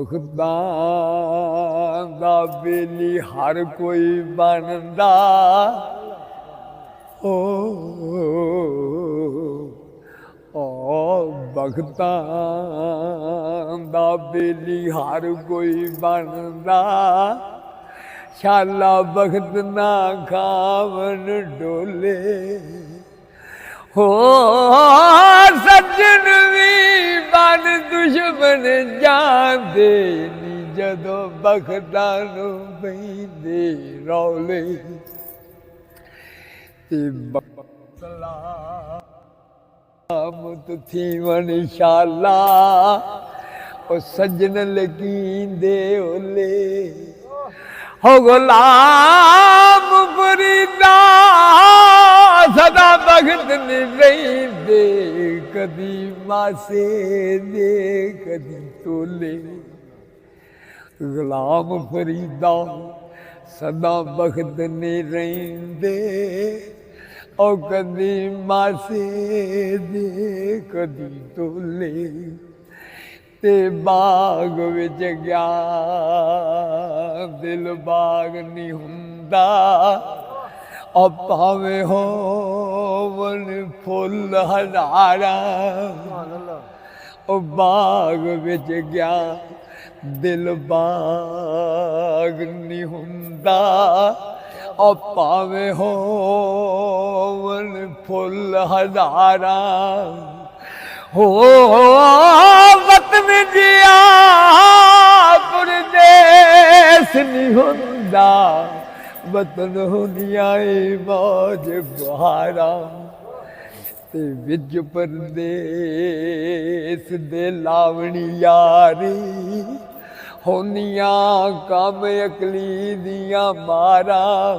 ਬਖਤਾਂ ਦਾ ਬੇਲੀ ਹਰ ਕੋਈ ਬਣਦਾ ਓ ਬਖਤਾਂ ਦਾ ਬੇਲੀ ਹਰ ਕੋਈ ਬਣਦਾ ਸ਼ਾਲਾ ਬਖਤ ਨਾ ਖਾਵਨ ਡੋਲੇ ਹੋ ਸੱਜਣ ਵੀ ਬਨ ਦੁਸ਼ਮਣ ਜਾਂਦੇ ਨੀ ਜਦੋਂ ਬਖਤਾਂ ਨੂੰ ਪੈਂਦੇ ਰੌਲੇ ਤੇ ਮੁਤ ਥੀਵਨ ਸ਼ਾਲਾ ਉਹ ਸੱਜਣ ਲਗੀਂਦੇ ਓਲੇ ਹੋ ਗੁਲਾਮ ਫਰੀਦਾ ਸਦਾ ਬਖਤ ਨੀ ਰਹਿੰਦੇ ਕਦੀ ਮਾਸੇ ਦੇ ਕਦੀ ਤੋਲੇ ਗੁਲਾਮ ਫਰੀਦਾ ਸਦਾ ਬਖਤ ਨੀ ਰਹਿੰਦੇ ਉਹ ਕਦੀ ਮਾਸੇ ਦੇ ਕਦੀ ਤੋਲੇ ਤੇ ਬਾਗ ਵਿੱਚ ਗਿਆ ਦਿਲ ਬਾਗ ਨਹੀਂ ਹੁੰਦਾ ਉਹ ਭਾਵੇਂ ਹੋਵਨ ਫੁੱਲ ਹਜ਼ਾਰਾਂ ਉਹ ਬਾਗ ਵਿੱਚ ਗਿਆ ਦਿਲ ਬਾਗ ਨਹੀਂ ਹੁੰਦਾ ਉਹ ਭਾਵੇਂ ਹੋਵਨ ਫੁੱਲ ਹਜ਼ਾਰਾਂ ਹੋ ਵਤਨ ਜਿਆ ਪਰਦੇਸ ਨਹੀਂ ਹੁੰਦਾ ਵਤਨ ਹੁੰਦੀਆਂ ਏ ਮੌਜ ਬਹਾਰਾਂ ਤੇ ਵਿੱਚ ਪਰਦੇਸ ਦੇ ਲਾਵਣੀ ਯਾਰੀ ਹੋਨੀਆਂ ਕੰਮ ਅਕਲੀ ਦੀਆਂ ਮਾਰਾਂ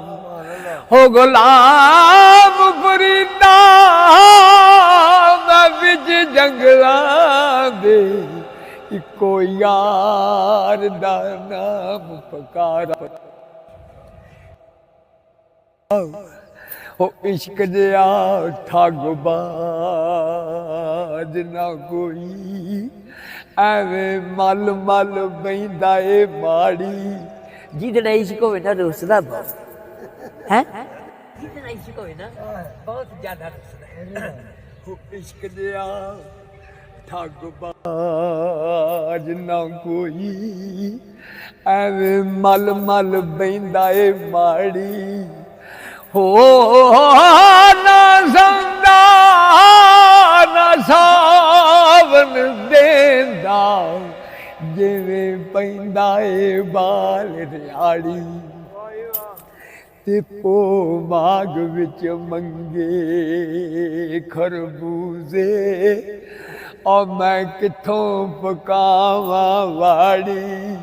ਹੋ ਗੁਲਾਮ ਫਰੀਦਾ ਮੈਂ ਵਿੱਚ ਜੰਗਲਾਂ ਦੇ ਇੱਕੋ ਯਾਰ ਦਾ ਨਾਮ ਪੁਕਾਰਾ ਹੋ ਇਸ਼ਕ ਜਿਹਾ ਠੱਗਬਾਜ਼ ਨਾ ਕੋਈ ਐਵੇਂ ਮਲ ਮਲ ਬੈਂਦਾ ਏ ਮਾੜੀ ਜਿਹਦੇ ਨਾਲ ਇਸ਼ਕ ਹੋਵੇ ਨਾ ਰੁੱਸਦਾ ਬਹੁਤ ਹੈ ਜਿਹਦੇ ਨਾਲ ਇਸ਼ਕ ਹੋਵੇ ਨਾ ਬਹੁਤ ਜ਼ਿਆਦਾ ਰੁੱਸਦਾ ਹੋ ਇਸ਼ਕ ਜਿਹਾ ਠੱਗਬਾਜ਼ ਨਾ ਕੋਈ ਐਵੇਂ ਮਲ ਮਲ ਬੈਂਦਾ ਏ ਮਾੜੀ ਹੋ ਨਾ ਸੰਦਾ ਨਾ ਸਾਵਨ ਦੇਂਦਾ ਜਿਵੇਂ ਪੈਂਦਾ ਏ ਬਾਲ ਰਿਆੜੀ ਤੇ ਪੋ ਬਾਗ ਵਿੱਚ ਮੰਗੇ ਖਰਬੂਜ਼ੇ ਔਰ ਮੈਂ ਕਿੱਥੋਂ ਪਕਾਵਾਂ ਵਾੜੀ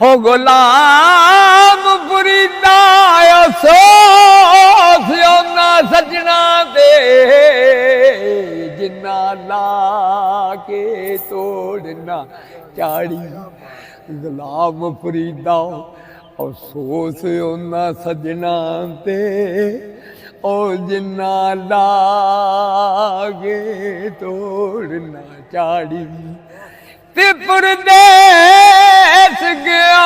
ਹੋ ਗੁਲਾਮ ਫਰੀਦਾ ਅਫਸੋਸ ਉਹਨਾਂ ਸੱਜਣਾ ਦੇ ਜਿੰਨਾ ਲਾ ਕੇ ਤੋੜਨਾ ਚਾੜੀ ਗੁਲਾਮ ਫਰੀਦਾ ਅਫਸੋਸ ਉਹਨਾਂ ਸੱਜਣਾ ਤੇ ਉਹ ਜਿੰਨਾ ਲਾਗੇ ਤੋੜਨਾ ਚਾੜੀ ਤੇ ਪਰਦੇਸ ਗਿਆ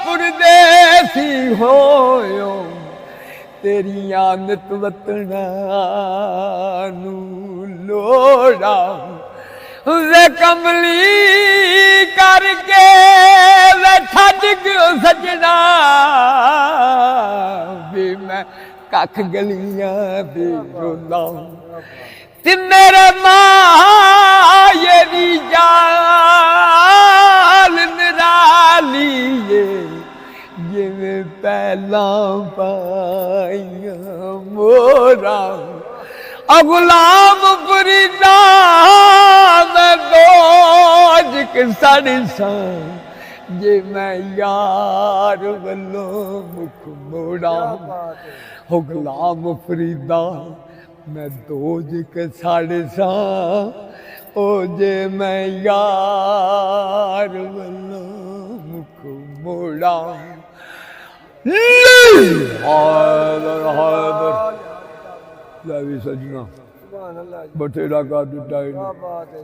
ਪਰਦੇਸੀ ਹੋਇਓ ਤੇਰੀਆਂ ਨਿਤ ਵਤਨਾਂ ਨੂੰ ਲੋੜਾਂ ਵੇ ਕਮਲੀ ਕਰਕੇ ਵੇ ਛੱਡ ਗਿਓ ਸੱਜਣਾ ਵੀ ਮੈਂ ਕੱਖ ਗਲੀਆਂ ਦੇ ਰੋਂਦਾ ਤੇ ਮੇਰੇ ਮਾਏ ਦੀ ਜਾਨ ਨਿਰਾਲੀਏ ਜਿਵੇਂ ਪਹਿਲਾਂ ਪਾਈਆਂ ਮੋਰਾਂ ਆ ਗੁਲਾਮ ਫਰੀਦਾ ਮੈਂ ਦੋਜ ਕਿ ਸਾਡੀ ਸਾਂ ਜੇ ਮੈਂ ਯਾਰ ਵੱਲੋਂ ਮੁਖ ਮੋੜਾਂ ਹੋ ਗੁਲਾਮ ਫਰੀਦਾ ਮੈਂ ਦੋਜ ਕੇ ਸਾੜੇ ਸਾਂ ਉਹ ਜੇ ਮੈਂ ਯਾਰ ਵੱਲੋਂ ਮੁਖ ਮੋੜਾਂ ਲੈ ਵੀ ਸਜਣਾ ਬਥੇਰਾ ਕਰ ਦਿੱਤਾ ਇਹਨੇ।